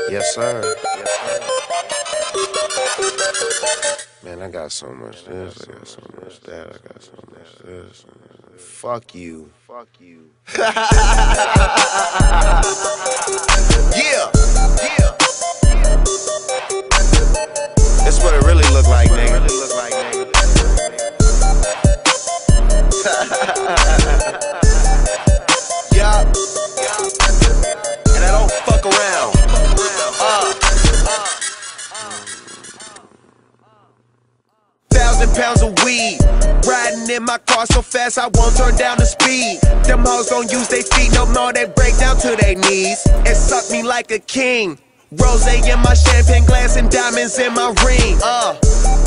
Yes, sir. Man, I got so much this, I got so much that, I got so much this. Fuck you. Fuck you. Yeah. That's what it really look like, nigga. Yeah. And I don't fuck around. 1,000 pounds of weed. Riding in my car so fast I won't turn down the speed. Them hoes don't use they feet no more, they break down to their knees and suck me like a king. Rose in my champagne glass and diamonds in my ring.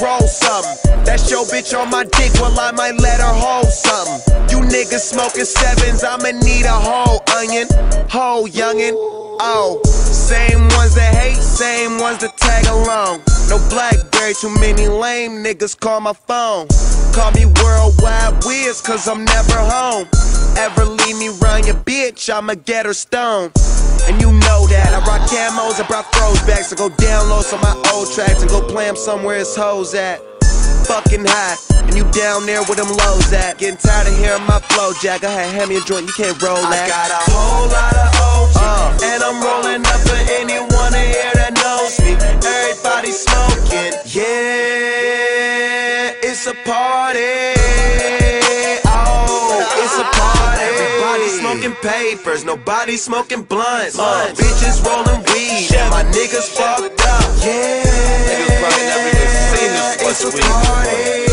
Roll something. That's your bitch on my dick, well I might let her hold something. You niggas smoking sevens, I'ma need a whole onion. Whole youngin'. Oh, same ones that hate, same ones that tag along. No BlackBerry, too many lame niggas call my phone. Call me worldwide whiz, cause I'm never home. Ever leave me round your bitch, I'ma get her stoned. And you know that, I rock camos, I brought throwbacks. I go download some of my old tracks and go play them somewhere it's hoes at. Fucking high, and you down there where them lows at. Getting tired of hearing my flow, Jack. Go ahead, hand me a joint, you can't roll that. I got a whole lot of OG, and I'm rolling up for anyone in here that knows me. Everybody smoking, yeah, it's a party. Oh, it's a party. Everybody smoking papers, nobody smoking blunts. Bitches rolling weed, and my niggas fucked up. Yeah, niggas probably never even seen this. It's a party.